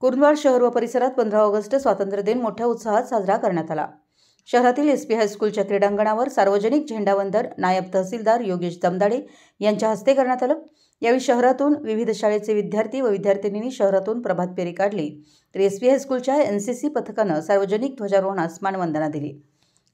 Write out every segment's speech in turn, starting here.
कुरुंदवाड शहर व परिसरात 15 ऑगस्ट स्वातंत्र्य दिन मोठ्या उत्साहात साजरा करण्यात आला। शहरातील एसपी हायस्कूलच्या क्रीडांगणावर सार्वजनिक झेंडावंदन नायब तहसीलदार योगेश जमदाडे यांच्या हस्ते करण्यात आलं। यावेळी शहरातून विविध शाळेचे विद्यार्थी व विद्यार्थिनींनी शहरातून प्रभात फेरी काढली, तर एसपी हायस्कूलच्या एनसीसी पथकानं सार्वजनिक ध्वजारोहणास मानवंदना दिली।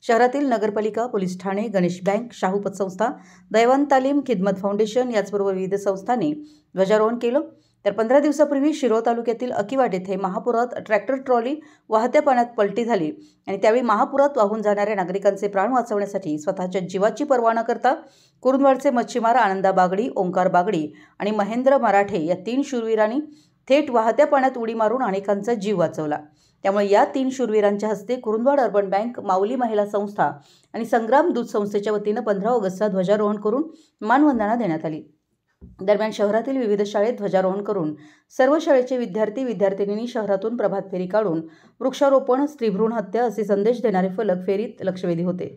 शहरातील नगरपालिका, पोलीस ठाणे, गणेश बँक, शाहू पतसंस्था, दैवान तालीम, खिदमत फाउंडेशन याचबरोबर विविध संस्थांनी ध्वजारोहण केलं। तर 15 दिवसापूर्वी शिरोळ तालुक्यातील अकिवाट येथे महापुरात ट्रॅक्टर ट्रॉली वाहत्या पाण्यात पलटी झाली आणि त्यावेळी महापुरात वाहून जाणाऱ्या नागरिकांचे प्राण वाचवण्यासाठी स्वतःच्या जीवाची पर्वा न करता कुरुंदवाडचे मच्छीमार आनंदा बागडी, ओंकार बागडी आणि महेंद्र मराठे या 3 शूरवीरांनी थेट वाहत्या पाण्यात उडी मारून अनेकांचा जीव वाचवला। त्यामुळे या 3 शूरवीरांच्या हस्ते कुरुंदवाड अर्बन बँक, माऊली महिला संस्था आणि संग्राम दूध संस्थेच्या वतीनं 15 ऑगस्टचा ध्वजारोहण करून मानवंदना देण्यात आली। दरम्यान शहरातील विविध शाळेत ध्वजारोहण करून सर्व शाळेचे विद्यार्थी विद्यार्थिनींनी शहरातून प्रभात फेरी काढून वृक्षारोपण, स्त्रीभ्रूण हत्या असे संदेश देणारे फलक फेरीत लक्षवेधी होते।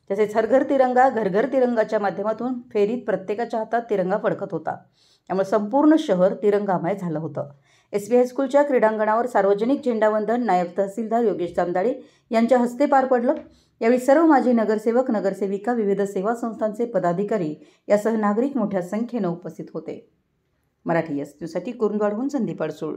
तसेच हर घर तिरंगा घर घर तिरंगाच्या माध्यमातून फेरीत प्रत्येकाच्या हातात तिरंगा फडकत होता। त्यामुळे संपूर्ण शहर तिरंगामय झालं होतं। एसपी हायस्कूलच्या क्रीडांगणावर सार्वजनिक झेंडावंदन नायब तहसीलदार योगेश जमदाडे यांच्या हस्ते पार पडलं। यावेळी सर्व माजी नगरसेवक, नगरसेविका, विविध सेवा संस्थांचे पदाधिकारी यासह नागरिक मोठ्या संख्येने उपस्थित होते। मराठी एस न्यूजसाठी कुरुंदवाडहून संदीप अडसूळ।